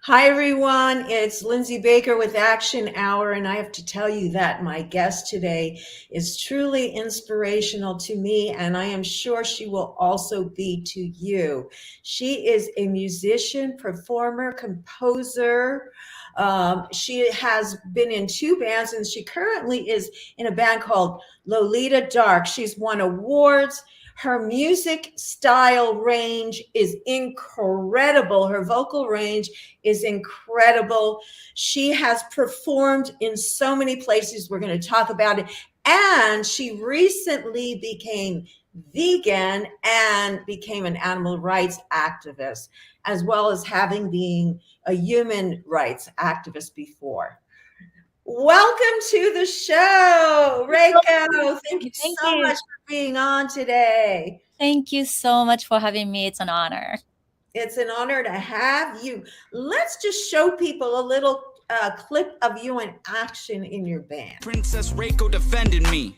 Hi, everyone. It's Lindsay Baker with Action Hour, and I have to tell you that my guest today is truly inspirational to me, and I am sure she will also be to you. She is a musician, performer, composer. She has been in two bands, and she currently is in a band called Lolita Dark. She's won awards. Her music style range is incredible. Her vocal range is incredible. She has performed in so many places. We're going to talk about it. And she recently became vegan and became an animal rights activist, as well as having been a human rights activist before. Welcome to the show, Rayko. Thank you Thank so you. much for being on today. Thank you so much for having me. It's an honor. It's an honor to have you. Let's just show people a little clip of you in action in your band. Princess Rayko defended me.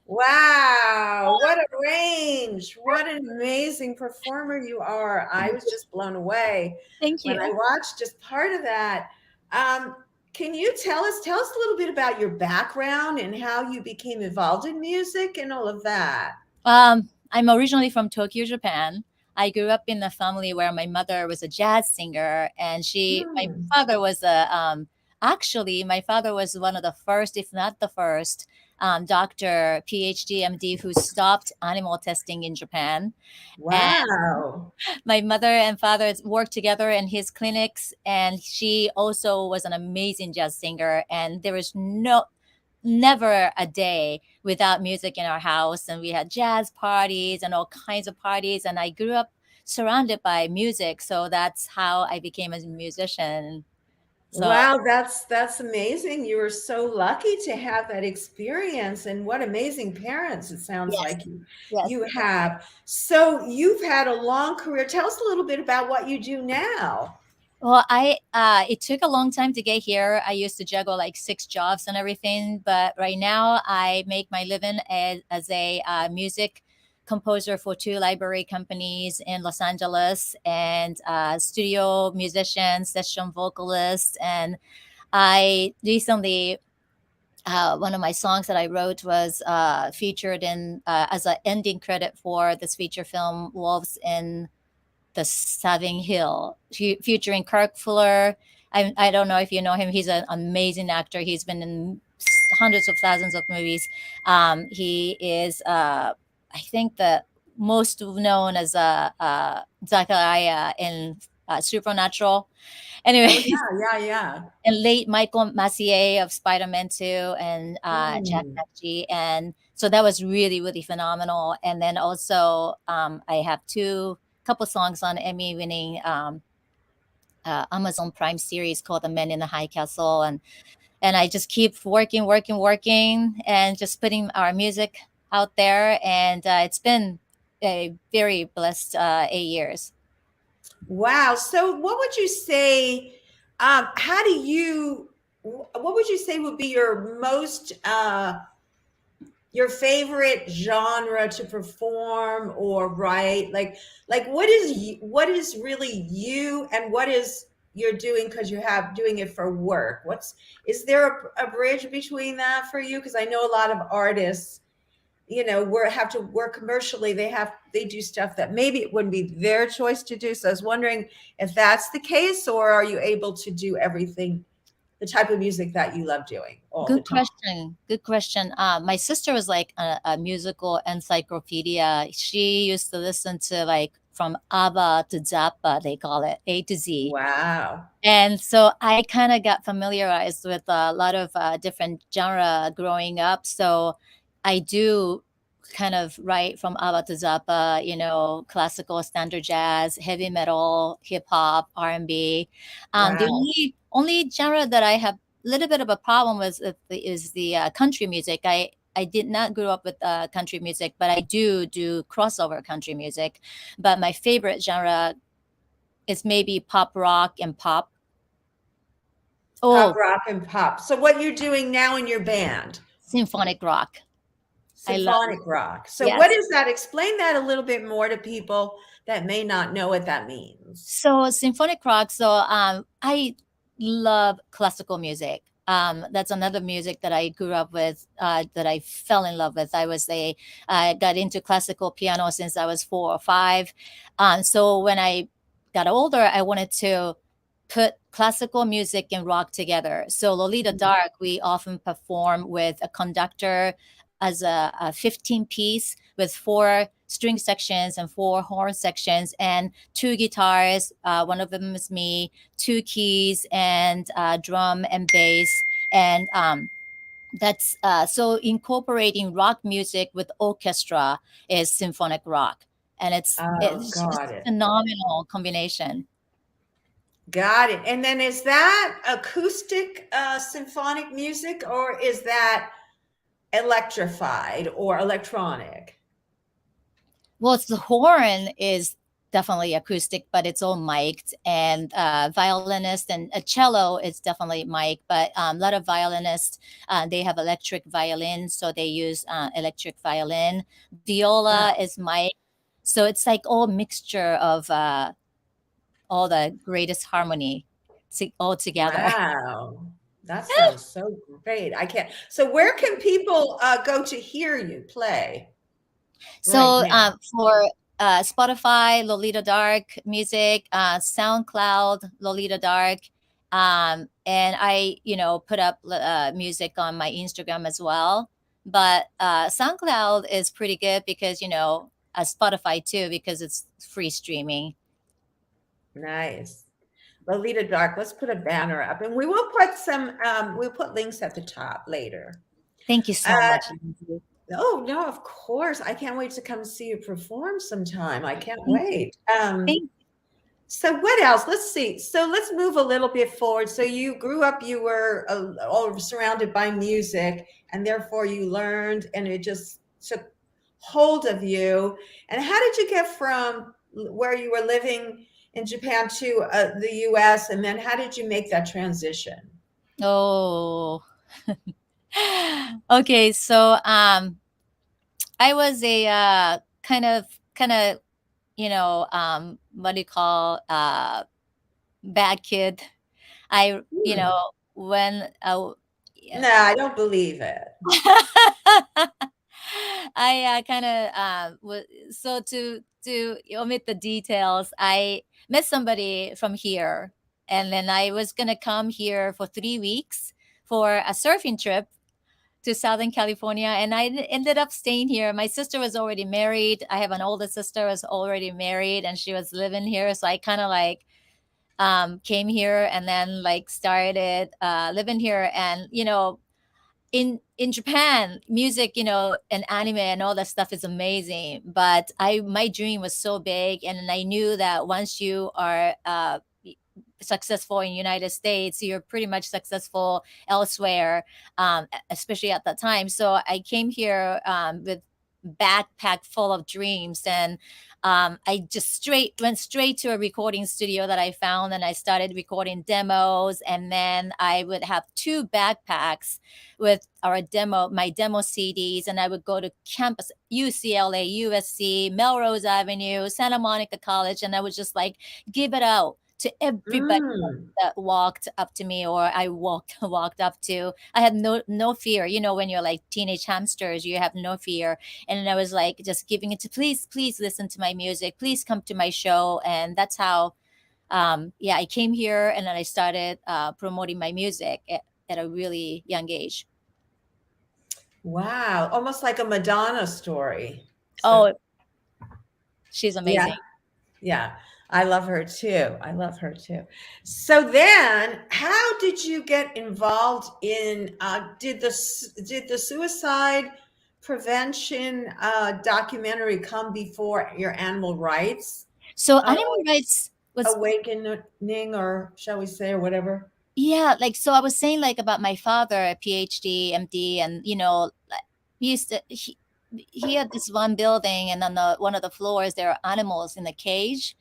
Wow, what a range. What an amazing performer you are. I was just blown away Thank when I you. watched just part of that. Um, can you tell us a little bit about your background and how you became involved in music and all of that? I'm originally from Tokyo, Japan. I grew up in a family where my mother was a jazz singer, and my Hmm. father was actually, my father was one of the first, if not the first, doctor, PhD, MD who stopped animal testing in Japan. And Wow. my mother and father worked together in his clinics, and she also was an amazing jazz singer. And there was never a day without music in our house, and we had jazz parties and all kinds of parties, and I grew up surrounded by music, so that's how I became a musician. So Wow, that's amazing. You were so lucky to have that experience, and what amazing parents it sounds yes, like you yes. you have. So you've had a long career. Tell us a little bit about what you do now. Well, I it took a long time to get here. I used to juggle like six jobs and everything, but right now I make my living as a music composer for two library companies in Los Angeles, and studio musician, session vocalist. And I recently, one of my songs that I wrote was featured in as an ending credit for this feature film, Wolves in the Saving Hill, featuring Kirk Fuller. I don't know if you know him. He's an amazing actor. He's been in hundreds of thousands of movies. He is, I think, the most known as Zachariah in Supernatural. Oh Anyway, yeah, yeah, yeah. and late Michael Massier of Spider-Man 2, and Jack Mm. McGee. And so that was really, really phenomenal. And then also, I have two couple songs on Emmy winning Amazon Prime series called The Men in the High Castle. And I just keep working, working, working, and just putting our music out there. And it's been a very blessed 8 years. Wow. So what would you say? How do you? What would you say would be your most your favorite genre to perform or write? Like what is really you, and what is you're doing because you have doing it for work? What's is there a bridge between that for you? Because I know a lot of artists, work have to work commercially. They do stuff that maybe it wouldn't be their choice to do. So I was wondering if that's the case, or are you able to do everything, the type of music that you love doing all the Good time? question. Good question. My sister was like a musical encyclopedia. She used to listen to like from ABBA to Zappa, they call it A to Z. Wow. And so I kind of got familiarized with a lot of different genre growing up. So I do kind of write from ABBA to Zappa, classical, standard jazz, heavy metal, hip hop, R&B. The Wow. only genre that I have a little bit of a problem with is the country music. I did not grow up with country music, but I do crossover country music. But my favorite genre is maybe pop rock and pop. Pop Oh, rock and pop. So what you're doing now in your band? symphonic rock. I love Symphonic rock. So what yes. is that? Explain that a little bit more to people that may not know what that means. So symphonic rock. So I love classical music. That's another music that I grew up with, that I fell in love with. I got into classical piano since I was 4 or 5. So when I got older, I wanted to put classical music and rock together. So Lolita Dark, we often perform with a conductor as a 15 piece with 4 string sections and 4 horn sections and 2 guitars. One of them is me, 2 keys, and drum and bass. And that's so incorporating rock music with orchestra is symphonic rock, and Oh, it's just got it. phenomenal combination. Got it. And then is that acoustic symphonic music, or is that electrified or electronic? Well, it's the horn is definitely acoustic, but it's all mic'd, and violinist and a cello is definitely mic. But a lot of violinists, they have electric violin, so they use electric violin. Wow. Viola is mic, so it's like all mixture of all the greatest harmony all together. Wow. That sounds so great. I can't. So where can people go to hear you play right So now? for Spotify, Lolita Dark music, SoundCloud, Lolita Dark, and I, put up music on my Instagram as well. But SoundCloud is pretty good because Spotify too, because it's free streaming. Nice. Lolita Dark. Let's put a banner up, and we will put some. We'll put links at the top later. Thank you Uh, so much, Lindsay. oh no, of course. I can't wait to come see you perform sometime. I can't Thank, wait. thank So what else? Let's see. So let's move a little bit forward. So you grew up, you were all surrounded by music, and therefore you learned, and it just took hold of you. And how did you get from where you were living in Japan to the US? And then how did you make that transition? Oh, okay. So I was a kind of what do you call bad kid. I Hmm. when yeah. No, I don't believe it. I kind of so to omit the details, I met somebody from here, and then I was gonna come here for 3 weeks for a surfing trip to Southern California, and I ended up staying here. My sister was already married. I have an older sister was already married, and she was living here. So I kind of like came here and then like started living here. And in Japan, music, and anime and all that stuff is amazing. But my dream was so big, and I knew that once you are successful in United States, you're pretty much successful elsewhere, especially at that time. So I came here with backpack full of dreams. And I just went straight to a recording studio that I found, and I started recording demos. And then I would have two backpacks with my demo CDs, and I would go to campus, UCLA, USC, Melrose Avenue, Santa Monica College, and I would just like give it out to everybody Mm. that walked up to me, or I walked up to. I had no fear. You know, when you're like teenage hamsters, you have no fear. And I was like just giving it to, please listen to my music, please come to my show. And that's how I came here, and then I started promoting my music at a really young age. Wow, almost like a Madonna story. So Oh, she's yeah, amazing. yeah. I love her too. I love her too. So then, how did you get involved in did the suicide prevention documentary come before your animal rights So uh, animal rights was, awakening, or shall we say, or whatever? yeah, like, so I was saying like about my father, a PhD, MD, and like, he used to he had this one building, and on one of the floors there are animals in the cage.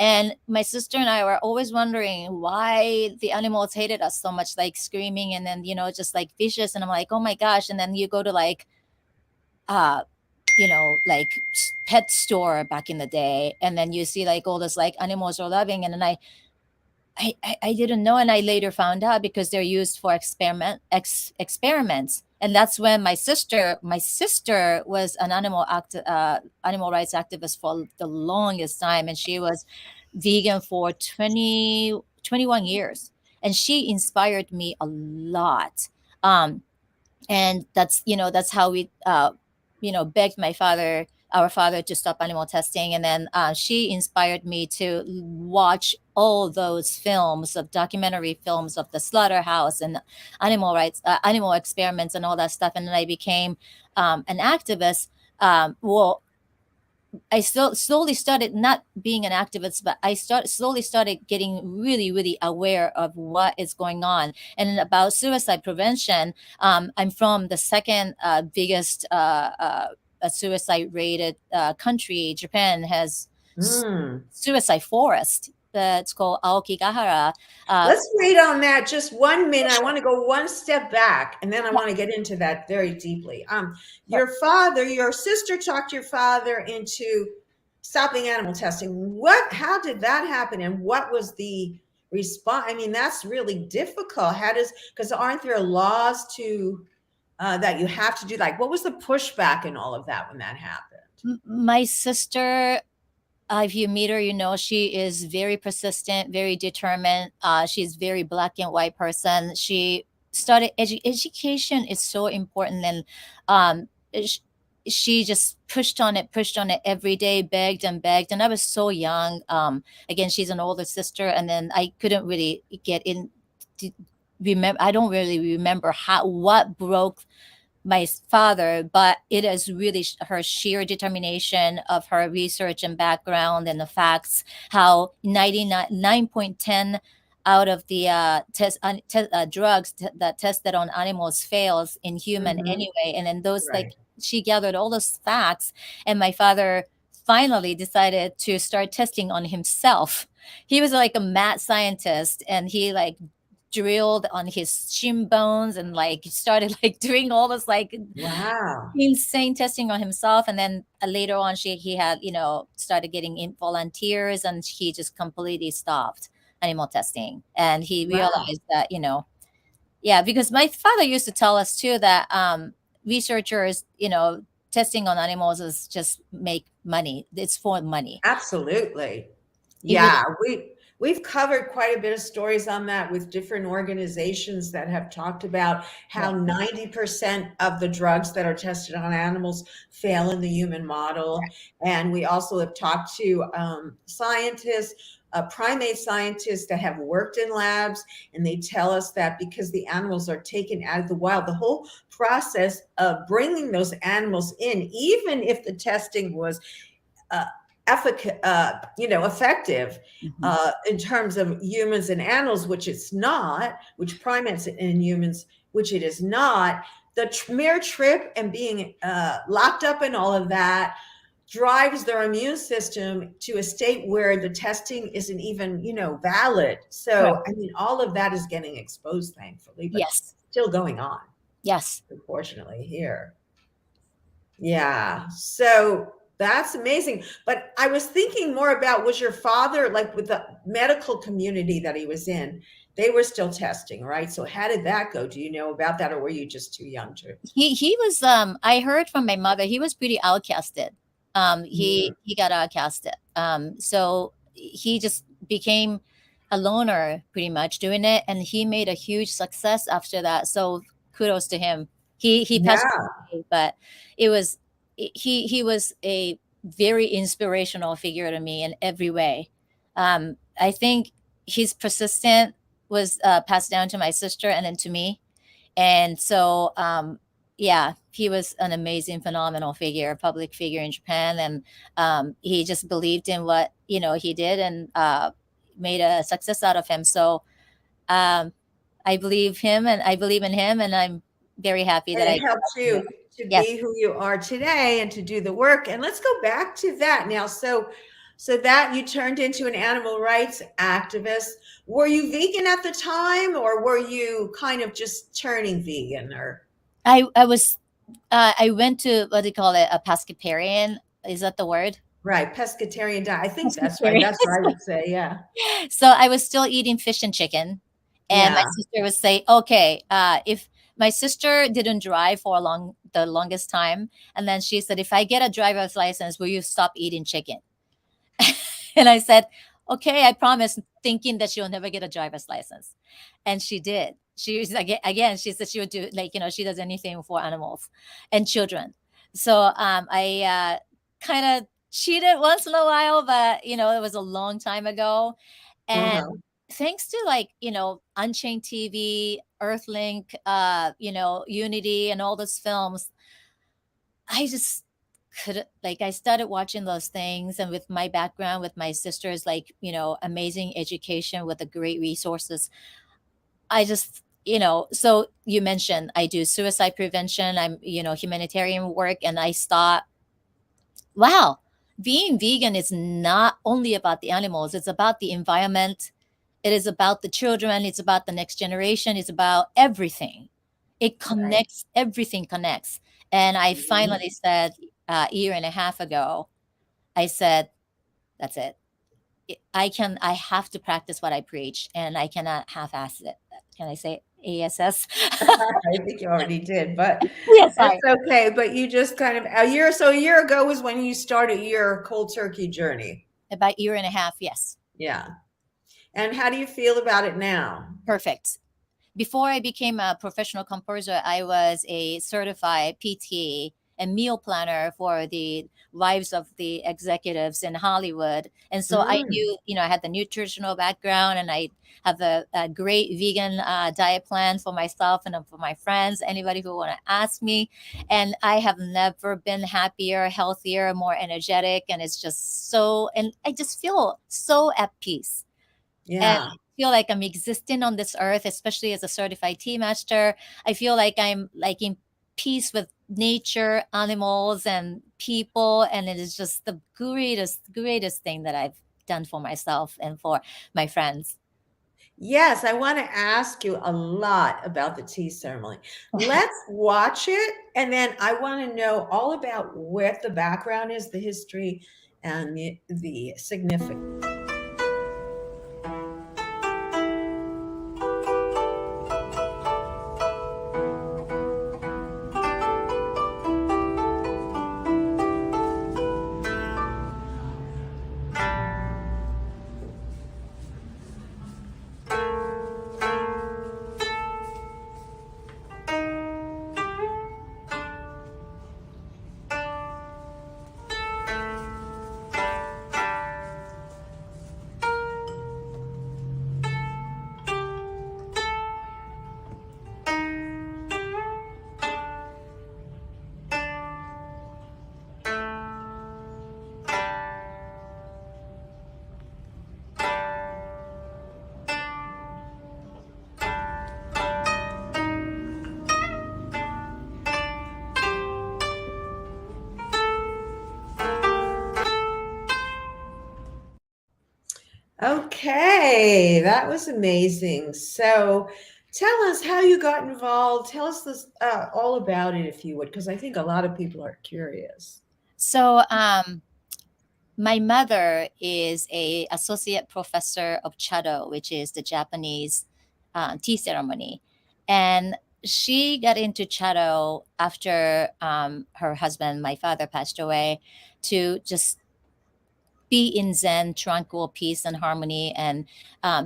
And my sister and I were always wondering why the animals hated us so much, like screaming, and then just like vicious. And I'm like, oh my gosh. And then you go to like uh like pet store back in the day, and then you see like all this like animals are loving. And then I didn't know, and I later found out because they're used for experiments. And that's when my sister was an animal rights activist for the longest time, and she was vegan for 21 years, and she inspired me a lot. And that's how we begged our father, to stop animal testing. And then she inspired me to watch all those films, of documentary films of the slaughterhouse and animal rights, animal experiments, and all that stuff. And then I became an activist. Well, I still slowly started not being an activist, but slowly started getting really, really aware of what is going on. And about suicide prevention, I'm from the second biggest suicide rated country. Japan has Hmm. suicide forest. It's called Aokigahara. Let's wait on that just 1 minute. I want to go one step back, and then I want to get into that very deeply. Your sister talked your father into stopping animal testing. How did that happen, and what was the response? I mean, that's really difficult. Because aren't there laws that you have to do? Like, what was the pushback and all of that when that happened? My sister, if you meet her, she is very persistent, very determined. She's very black and white person. She started education is so important, and um, sh- she just pushed on it every day, begged and begged. And I was so young. Again, she's an older sister, and then I couldn't really get in. Remember, I don't really remember what broke my father, but it is really her sheer determination of her research and background and the facts, how 99.10 out of the drugs that tested on animals fails in human Hmm. anyway. And then those, like, Right. she gathered all those facts, and my father finally decided to start testing on himself. He was like a mad scientist, and he like drilled on his shin bones and like started like doing all this like Wow. insane testing on himself. And then later on he had started getting in volunteers, and he just completely stopped animal testing. And he Wow. realized that yeah, because my father used to tell us too that researchers, testing on animals is just make money. It's for money. Absolutely. It really. Yeah, we've covered quite a bit of stories on that with different organizations that have talked about Yeah. how 90% of the drugs that are tested on animals fail in the human model. And we also have talked to scientists, primate scientists that have worked in labs, and they tell us that because the animals are taken out of the wild, the whole process of bringing those animals in, even if the testing was uh, effective Mhm. in terms of humans and animals, which it's not, which primates and humans, which it is not. the mere trip and being locked up and all of that drives their immune system to a state where the testing isn't even, valid. Correct. So, I mean, all of that is getting exposed, thankfully, but Yes. still going on, Yes. unfortunately, here. Yeah. So that's amazing. But I was thinking more about, was your father, like with the medical community that he was in, they were still testing, right? So how did that go? Do you know about that, or were you just too young to? He was I heard from my mother he was pretty outcasted. Mhm. He got outcasted. So he just became a loner pretty much doing it, and he made a huge success after that. So kudos to him. He passed Yeah. away, but it was he was a very inspirational figure to me in every way. I think his persistent was passed down to my sister and then to me. And so yeah, he was an amazing, phenomenal figure, public figure in Japan, and he just believed in what he did, and made a success out of him. So um, I believe him, and I believe in him, and I'm very happy And that it I. helps you to Yes, be who you are today and to do the work. And let's go back to that now. So that you turned into an animal rights activist. Were you vegan at the time, or were you kind of just turning vegan, or I was. I went to, what do you call it, a pescatarian. Is that the word? right, pescatarian diet? I think that's right. Pescatarian. That's what I would say. Yeah. So I was still eating fish and chicken, and my Yeah. sister would say, "Okay, if my sister didn't drive for the longest time, and then she said, if I get a driver's license, will you stop eating chicken?" And I said, "Okay, I promise," thinking that she'll never get a driver's license, and she did. She was again. She said she would do, like, she does anything for animals and children. So I kind of cheated once in a while, but it was a long time ago. And Uh-huh. thanks to, like, Unchained TV, Earthlink, Unity, and all those films, I just could, like, I started watching those things, and with my background, with my sister's, like, amazing education with the great resources, I just, so you mentioned I do suicide prevention, I'm, humanitarian work, and I thought, wow, being vegan is not only about the animals, it's about the environment, it is about the children, it's about the next generation, it's about everything. It Right. connects, everything connects. And I Mhm. finally said, a year and a half ago, I said, that's it. I have to practice what I preach, and I cannot half-ass it. Can I say ASS? I think you already did, but Yes, it's sorry. okay. But you just kind of a year ago was when you started your cold turkey journey. About year and a half, yes. Yeah. And how do you feel about it now? Perfect. Before I became a professional composer, I was a certified PT and meal planner for the lives of the executives in Hollywood. And so I Mm. knew, I had the nutritional background, and I have a great vegan diet plan for myself and for my friends, anybody who want to ask me. And I have never been happier, healthier, more energetic. And it's just so, and I just feel so at peace. And Yeah. I feel like I'm existing on this earth, especially as a certified tea master. I feel like I'm, like, in peace with nature, animals, and people. And it is just the greatest thing that I've done for myself and for my friends. Yes, I want to ask you a lot about the tea ceremony. Let's watch it, and then I want to know all about what the background is, the history, and the significance. Okay, that was amazing. So tell us how you got involved. Tell us this all about it, if you would, because I think a lot of people are curious. So, my mother is a associate professor of Chado, which is the Japanese tea ceremony, and she got into Chado after her husband, my father, passed away, to just be in Zen, tranquil peace and harmony, and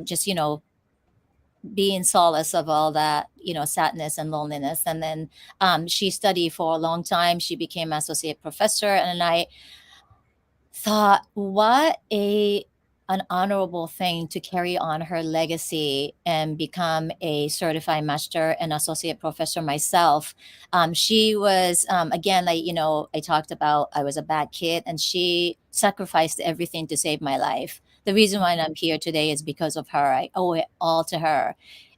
just be in solace of all that sadness and loneliness. And then she studied for a long time. She became associate professor, and I thought, what a an honorable thing to carry on her legacy and become a certified master and associate professor myself. She was, again, like, I talked about, I was a bad kid, and she sacrificed everything to save my life. The reason why I'm here today is because of her. I owe it all to her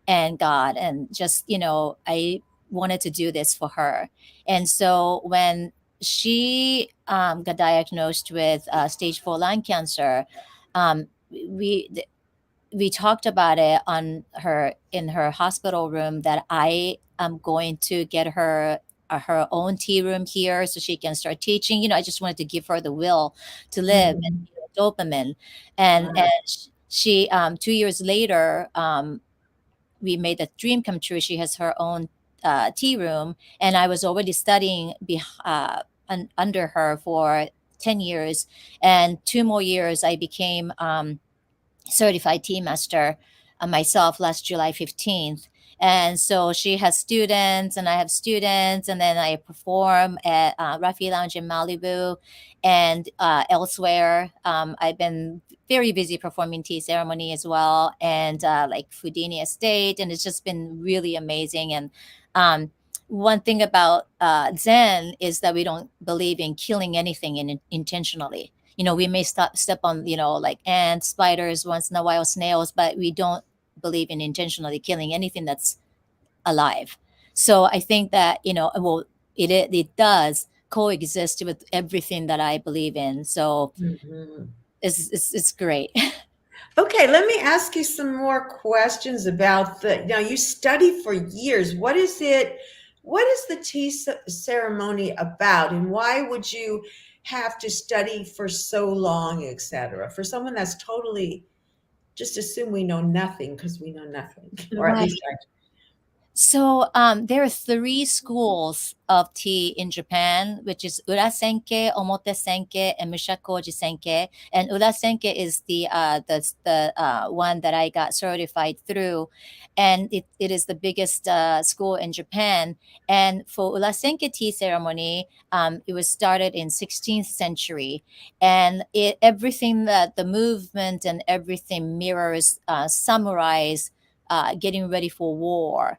and God. And just, I wanted to do this for her. And so when she got diagnosed with stage 4 lung cancer, we we talked about it on her in her hospital room, that I am going to get her own tea room here so she can start teaching. I just wanted to give her the will to live, and Mhm. dopamine. And Wow. she 2 years later, we made the dream come true. She has her own tea room, and I was already studying under her for 10 years. And 2 more years, I became certified tea master myself last July 15th. And so she has students, and I have students, and then I perform at Rafi Lounge in Malibu and elsewhere. I've been very busy performing tea ceremony as well, and like Fudini Estate, and it's just been really amazing. And um, one thing about Zen is that we don't believe in killing anything intentionally. We may step on, like ants, spiders, once in a while, snails, but we don't believe in intentionally killing anything that's alive. So I think that, well, it does coexist with everything that I believe in. So Mhm. it's great. Okay, let me ask you some more questions about now you study for years. What is the ceremony about, and why would you have to study for so long, etc.? For someone that's totally, just assume we know nothing because we know nothing, or at least Right. So there are three schools of tea in Japan, which is Ura Senke, Omote Senke, and Mushakoji Senke. And Ura Senke is the one that I got certified through, and it is the biggest school in Japan. And for Ura Senke tea ceremony, it was started in 16th century, and everything that the movement and everything mirrors samurais getting ready for war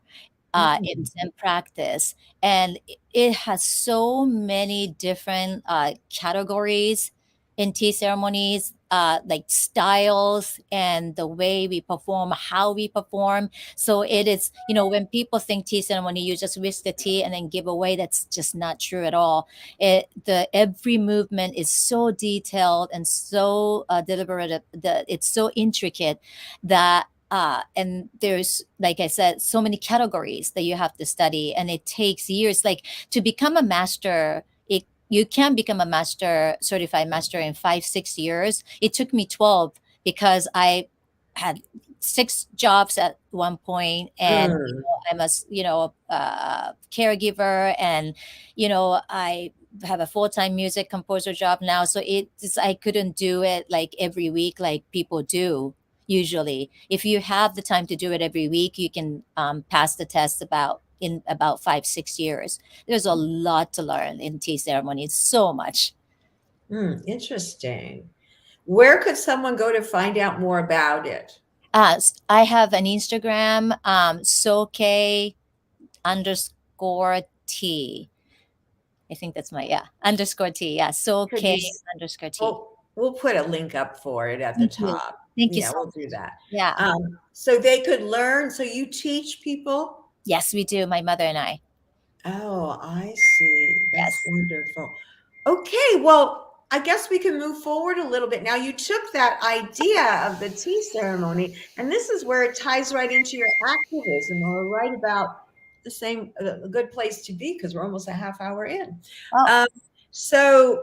in Mhm. Zen practice. And it has so many different categories in tea ceremonies, like styles and the way we perform, how we perform. So it is, when people think tea ceremony, you just whisk the tea and then give away. That's just not true at all. Every movement is so detailed and so deliberative, that it's so intricate that and there's, like I said, so many categories that you have to study, and it takes years. Like, to become a master, you can become a master, certified master, in 5-6 years. It took me 12, because I had 6 jobs at one point, and Mm. I'm a caregiver, and I have a full-time music composer job now. So I couldn't do it like every week like people do. Usually, if you have the time to do it every week, you can pass the test in about 5-6 years. There's a lot to learn in tea ceremony. It's so much. Interesting. Where could someone go to find out more about it? I have an Instagram, soke underscore t. I think that's my, yeah, underscore t. Yeah, soke Could you? underscore t. We'll put a link up for it at the Thank you. top. Thank you Yeah, so we'll do much. that. Yeah. So they could learn. So you teach people? Yes, we do. My mother and I. Oh, I see. That's Yes. wonderful. Okay, well, I guess we can move forward a little bit. Now, you took that idea of the tea ceremony, and this is where it ties right into your activism, or right about the same, a good place to be, because we're almost a half hour in. Oh. So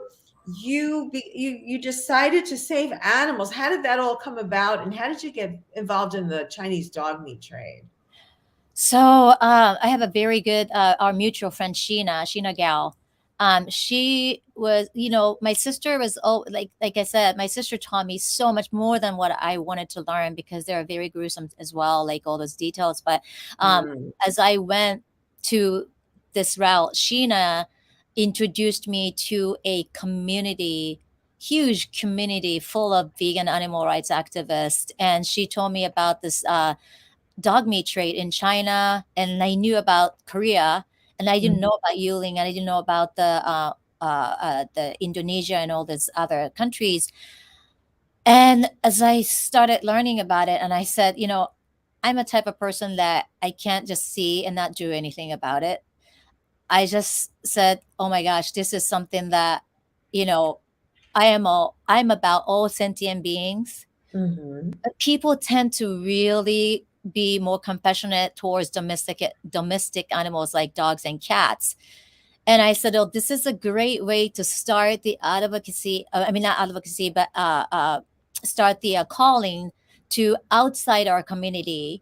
you decided to save animals. How did that all come about, and how did you get involved in the Chinese dog meat trade? So I have a very good our mutual friend Sheena Gal. She was, my sister was, like I said, my sister taught me so much more than what I wanted to learn, because they're very gruesome as well, like all those details. But as I went to this route, Sheena introduced me to a community, huge community full of vegan animal rights activists, and she told me about this dog meat trade in China, and I knew about Korea, and I didn't know about Yuling, and I didn't know about the Indonesia and all these other countries. And as I started learning about it, and I said, I'm a type of person that I can't just see and not do anything about it. I just said, oh my gosh, this is something that, I'm about all sentient beings. People tend to really be more compassionate towards domestic animals like dogs and cats. And I said, oh, this is a great way to start the advocacy. I mean, not advocacy, but start the calling to outside our community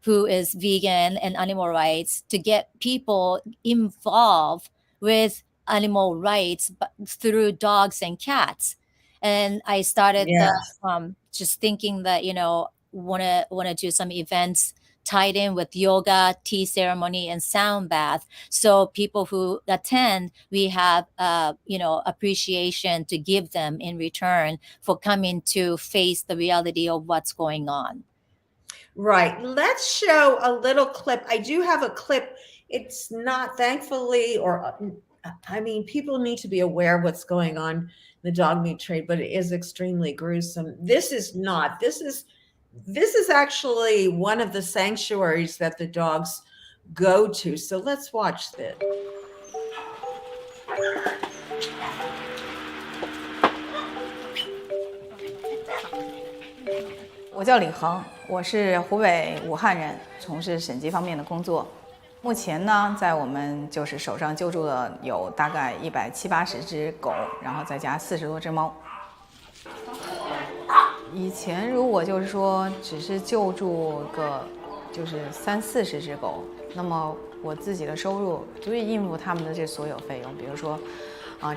who is vegan and animal rights, to get people involved with animal rights through dogs and cats. And I started Yes. just thinking that, want to do some events tied in with yoga, tea ceremony, and sound bath. So people who attend, we have appreciation to give them in return for coming to face the reality of what's going on. Right. Let's show a little clip. I do have a clip. It's not, thankfully, or I mean, people need to be aware of what's going on in the dog meat trade, but it is extremely gruesome. This is not. This is actually one of the sanctuaries that the dogs go to. So let's watch this. 我叫李恒，我是湖北武汉人，从事审计方面的工作。目前呢，在我们就是手上救助的有大概170-180只狗，然后再加40多只猫。以前如果就是说只是救助个就是30-40只狗，那么我自己的收入足以应付他们的这所有费用，比如说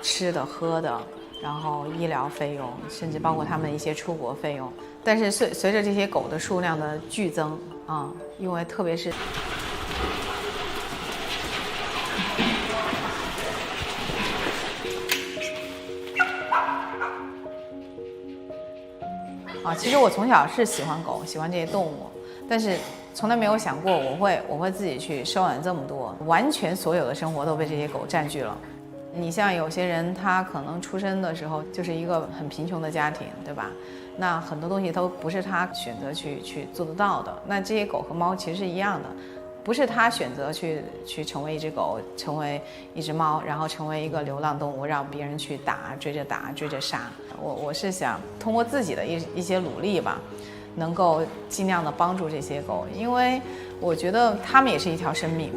吃的喝的，然后医疗费用，甚至包括他们一些出国费用。但是随着这些狗的数量的剧增因为特别是其实我从小是喜欢狗，喜欢这些动物，但是从来没有想过我会自己去收养这么多，完全所有的生活都被这些狗占据了。你像有些人，他可能出生的时候就是一个很贫穷的家庭，对吧？那很多东西都不是他选择去做得到的。那这些狗和猫其实是一样的，不是他选择去成为一只狗，成为一只猫，然后成为一个流浪动物，让别人去打、追着杀。我是想通过自己的一些努力吧，能够尽量的帮助这些狗，因为我觉得它们也是一条生命。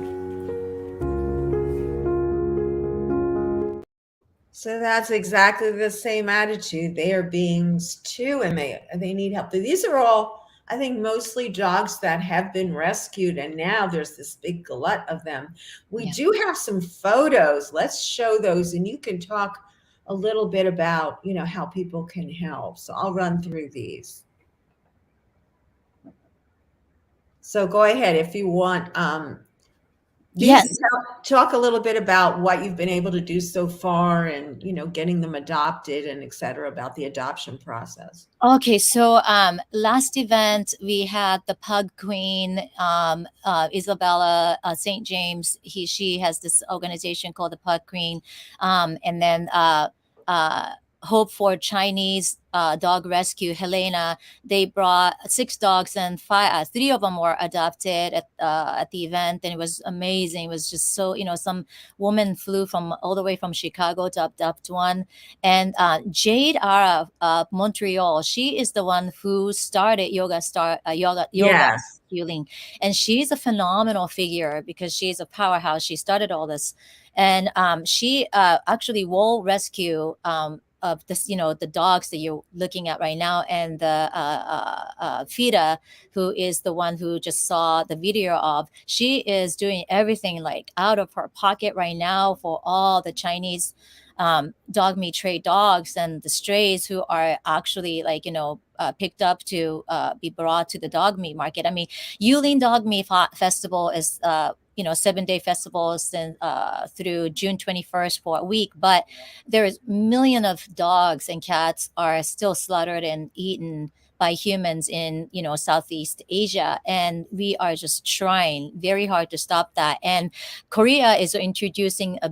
So that's exactly the same attitude. They are beings too, and they need help. These are all, I think, mostly dogs that have been rescued, and now there's this big glut of them. We do have some photos. Let's show those, and you can talk a little bit about, how people can help. So I'll run through these. So go ahead if you want. Yes. Talk a little bit about what you've been able to do so far, and getting them adopted, and et cetera, about the adoption process. Okay, so last event we had the pug queen, Isabella St. James. She has this organization called the Pug Queen, and then Hope for Chinese dog rescue, Helena. They brought 6 dogs and three of them were adopted at the event, and it was amazing. It was just so, some woman flew from all the way from Chicago to adopt one. And Jade Ara of Montreal, she is the one who started yoga Yes. healing, and she's a phenomenal figure because she's a powerhouse. She started all this, and she actually will rescue of this, the dogs that you're looking at right now, and the Fida, who is the one who just saw the video of. She is doing everything like out of her pocket right now for all the Chinese dog meat trade dogs and the strays who are actually like picked up to be brought to the dog meat market. I mean, Yulin Dog Meat Festival is 7-day festivals and through June 21st for a week, but there's millions of dogs and cats are still slaughtered and eaten by humans in Southeast Asia, and we are just trying very hard to stop that. And Korea is introducing a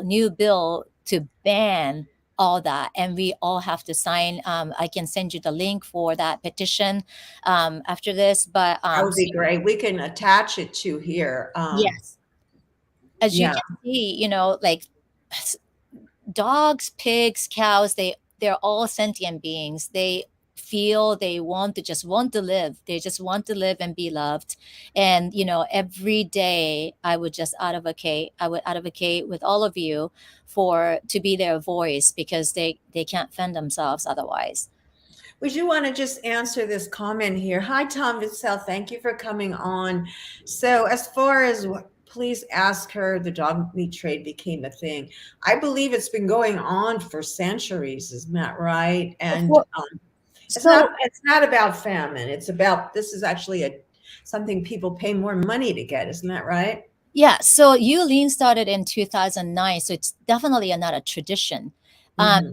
new bill to ban all that, and we all have to sign. I can send you the link for that petition after this, but That would be great. We can attach it to here. yes, as you Yeah. can see, like dogs, pigs, cows, they're all sentient beings. They feel, they want to live. They just want to live and be loved. And every day I would advocate with all of you to be their voice, because they can't fend themselves otherwise. Would you want to just answer this comment here? Hi, Tom Vitzel. Thank you for coming on. So as far as please ask her, the dog meat trade became a thing. I believe it's been going on for centuries. Isn't that right? And it's not about famine. It's about, this is actually something people pay more money to get. Isn't that right? Yeah. So Yulin started in 2009. So it's definitely not a tradition. But,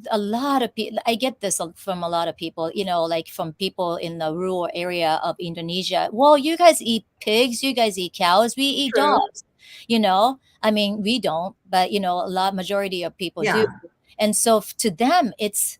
a lot of people, I get this from a lot of people, like from people in the rural area of Indonesia. Well, you guys eat pigs, you guys eat cows, we eat True. dogs, I mean, we don't, but majority of people Yeah. do. And so to them, it's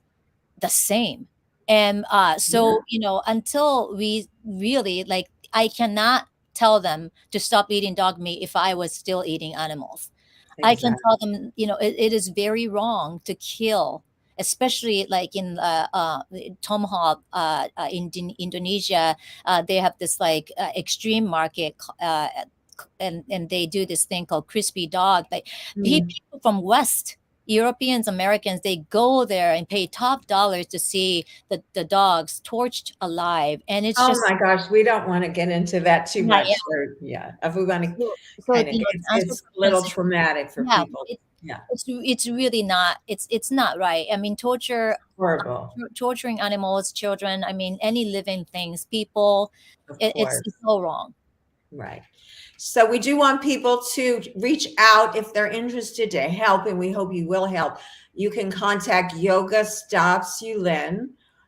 the same. And until we really, like, I cannot tell them to stop eating dog meat if I was still eating animals. Exactly. I can tell them, it is very wrong to kill, especially like in Tomahawk in Indonesia. They have this like extreme market, and they do this thing called crispy dog. Like people from West, Europeans, Americans, they go there and pay top dollars to see the dogs torched alive. And it's oh my gosh, we don't want to get into that too much. Yeah. If we want to, so it's a little traumatic for people. It's really not. It's not right. I mean, horrible. Torturing animals, children. I mean, any living things, people. It's so wrong. Right. So we do want people to reach out if they're interested to help, and we hope you will help. You can contact Yoga Stops Yulin.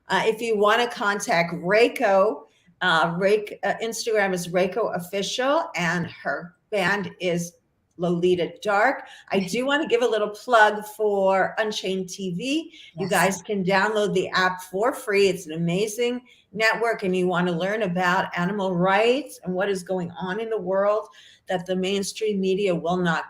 If you want to contact Rayko, Instagram is Rayko Official, and her band is Lolita Dark. I do want to give a little plug for Unchained TV. Yes. You guys can download the app for free. It's an amazing network, and you want to learn about animal rights and what is going on in the world that the mainstream media will not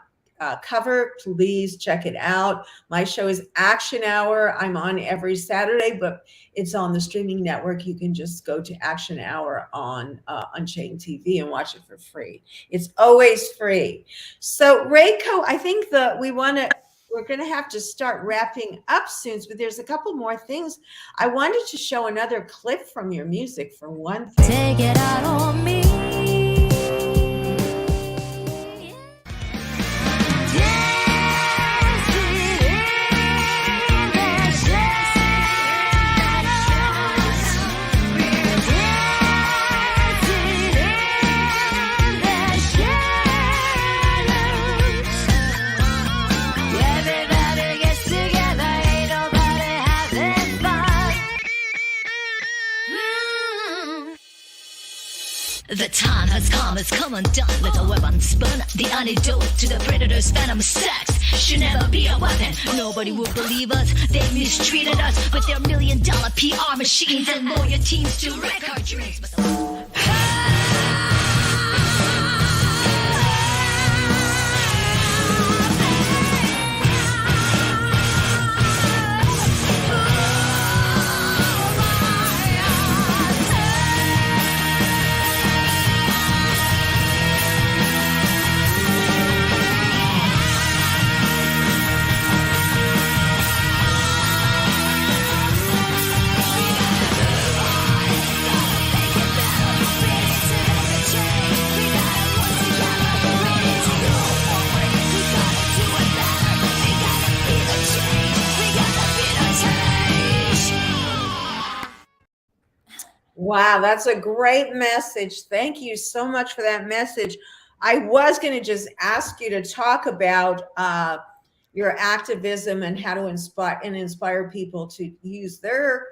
cover, please check it out. My show is Action Hour. I'm on every Saturday, but it's on the streaming network. You can just go to Action Hour on Unchained TV and watch it for free. It's always free. So Rayko, I think we're going to have to start wrapping up soon, but there's a couple more things. I wanted to show another clip from your music for one thing. Take it out on me. The time has come, it's come undone. Let the weapon spun, the antidote to the predator's venom sex. should never be a weapon. Nobody would believe us. They mistreated us with their $1 million PR machines and lawyer teams to wreck our dreams. Wow, that's a great message. Thank you so much for that message. I was going to just ask you to talk about your activism and how to inspire people to use their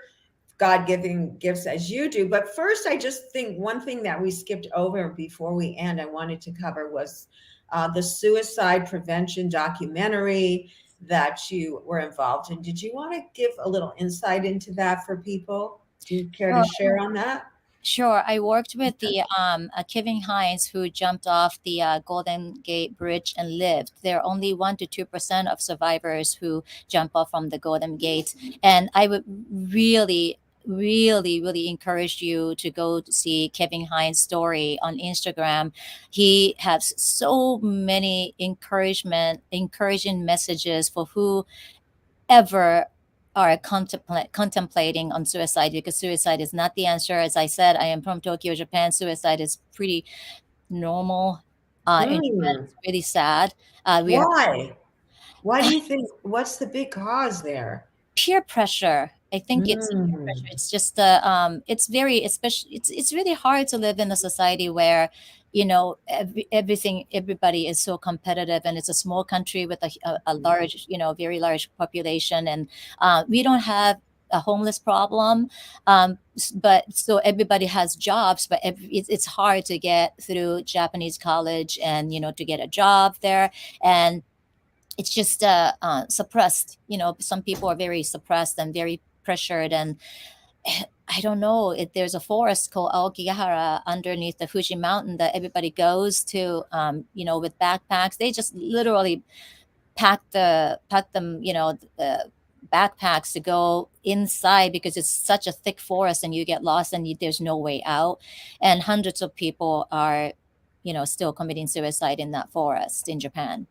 God-given gifts as you do. But first, I just think one thing that we skipped over before we end, I wanted to cover was the suicide prevention documentary that you were involved in. Did you want to give a little insight into that for people? Do you care to share on that? Sure. I worked with the Kevin Hines, who jumped off the Golden Gate Bridge and lived. There are only 1% to 2% of survivors who jump off from the Golden Gate, and I would really, really encourage you to go to see Kevin Hines' story on Instagram. He has so many encouraging messages for whoever are contemplating on suicide, because suicide is not the answer. As I said, I am from Tokyo, Japan. Suicide is pretty normal. In Japan, it's really sad. Why? Why do you think? What's the big cause there? Peer pressure. I think it's peer pressure. It's just it's very, especially, it's really hard to live in a society where everybody is so competitive, and it's a small country with a large, very large population, and we don't have a homeless problem, but so everybody has jobs, but it's hard to get through Japanese college and to get a job there, and it's just suppressed. Some people are very suppressed and very pressured, and I don't know. There's a forest called Aokigahara underneath the Fuji Mountain that everybody goes to, with backpacks. They just literally pack them, backpacks to go inside because it's such a thick forest and you get lost and there's no way out. And hundreds of people are, still committing suicide in that forest in Japan.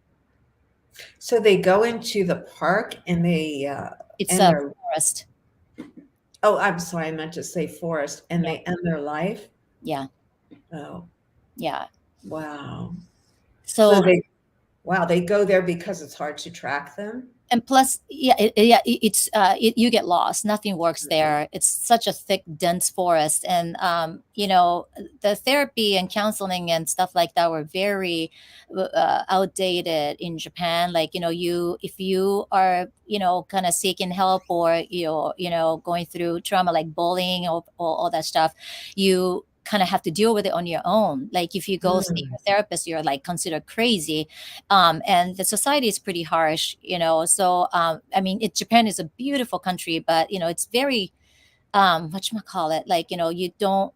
So they go into the park and it's a forest. Oh, I'm sorry. I meant to say forest, and they end their life. Yeah. Oh. Yeah. Wow. So they go there because it's hard to track them. And plus, you get lost. Nothing works there. It's such a thick, dense forest, and the therapy and counseling and stuff like that were very outdated in Japan. Like if you are kind of seeking help, or going through trauma like bullying or all that stuff, you kind of have to deal with it on your own. Like if you go see a therapist, you're like considered crazy, and the society is pretty harsh, so Japan is a beautiful country, but it's very whatchamacallit, like you don't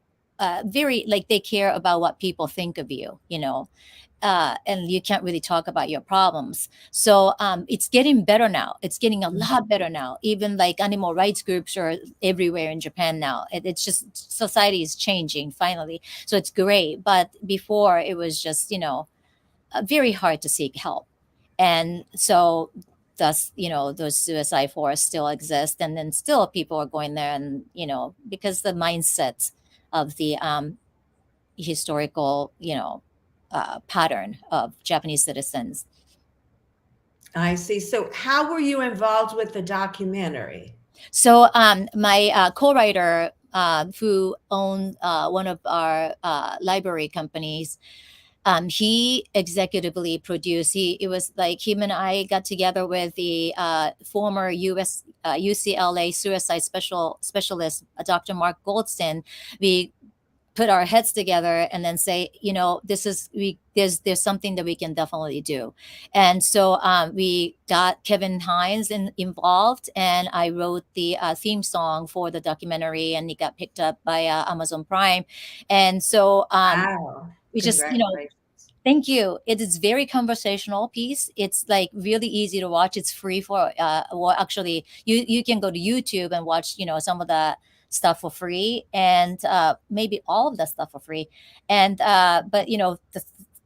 very, like, they care about what people think of you, and you can't really talk about your problems. So it's getting better now. It's getting a lot better now. Even like animal rights groups are everywhere in Japan now. It's just society is changing finally. So it's great. But before it was just, very hard to seek help. And so thus, those suicide forests still exist. And then still people are going there and, because the mindset of the historical, pattern of Japanese citizens. I see. So how were you involved with the documentary? So my co-writer, who owned one of our library companies, he executively produced. It was like him and I got together with the former UCLA suicide specialist, Dr. Mark Goldstein. We put our heads together and then say, there's something that we can definitely do. And so we got Kevin Hines involved, and I wrote the theme song for the documentary, and it got picked up by Amazon Prime. And so Wow. we just, Congratulations. thank you. It is very conversational piece. It's like really easy to watch. It's free for well, actually you can go to YouTube and watch, some of the stuff for free, and maybe all of the stuff for free. And but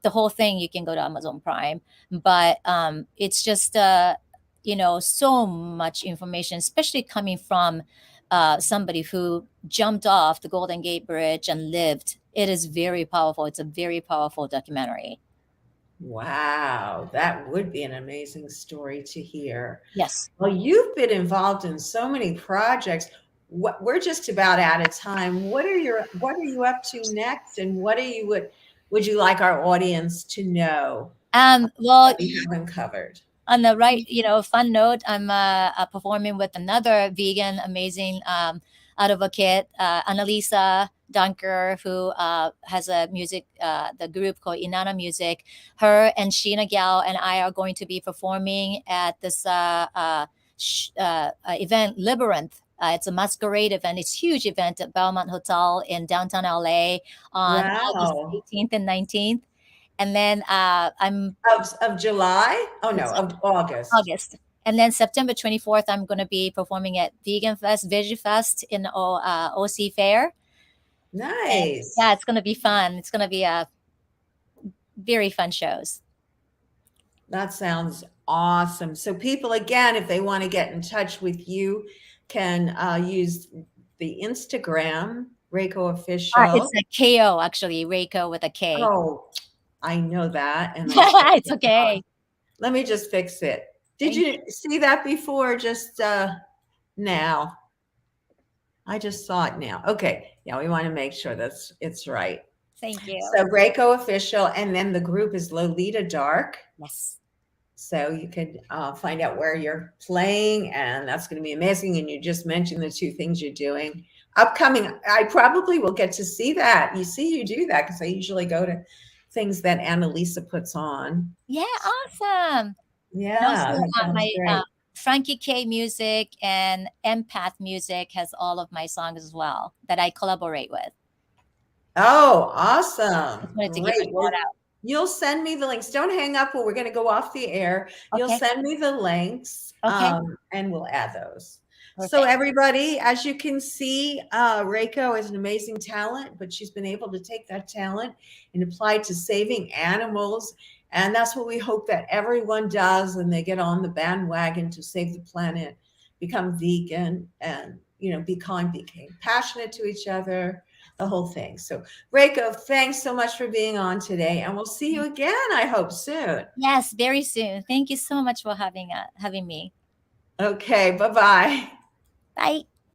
the whole thing you can go to Amazon Prime. But it's just so much information, especially coming from somebody who jumped off the Golden Gate Bridge and lived. It is very powerful. It's a very powerful documentary. Wow, that would be an amazing story to hear. Yes. Well, you've been involved in so many projects. We're just about out of time. What are you up to next, and what would you like our audience to know Well, that we haven't covered? on the right, fun note, I'm performing with another vegan, amazing advocate, Annalisa Dunker, who has a music, the group called Inanna Music. Her and Sheena Gal and I are going to be performing at this event, Labyrinth. It's a masquerade event. It's a huge event at Belmont Hotel in downtown LA on August Wow. 18th and 19th. And then I'm Of July? Oh no, of August. August. And then September 24th, I'm going to be performing at Vegan Fest, Veggie Fest in OC Fair. Nice. Yeah, it's going to be fun. It's going to be a very fun shows. That sounds awesome. So people, again, if they want to get in touch with you, can use the Instagram, Rayko Official. It's a KO, actually, Rayko with a K. Oh, I know that. And It's okay. let me just fix it. Did you see that before? Just now. I just saw it now. Okay. Yeah, we want to make sure it's right. Thank you. So Rayko Official, and then the group is Lolita Dark. Yes. So you could find out where you're playing, and that's going to be amazing. And you just mentioned the two things you're doing. Upcoming, I probably will get to see that. You do that because I usually go to things that Annalisa puts on. Yeah, awesome. Yeah, And also, my great. Frankie K Music and Empath Music has all of my songs as well that I collaborate with. Oh, awesome. Just wanted to give Great. a Well, shout out. you'll send me the links. Don't hang up. We're going to go off the air. You'll Okay. send me the links, Okay. and we'll add those. Perfect. So everybody, as you can see, Rayko is an amazing talent, but she's been able to take that talent and apply it to saving animals. And that's what we hope that everyone does when they get on the bandwagon to save the planet, become vegan, and be kind, be passionate to each other, the whole thing. So Rayko, thanks so much for being on today, and we'll see you again, I hope, soon. Yes, very soon. Thank you so much for having me. Okay, bye-bye. Bye.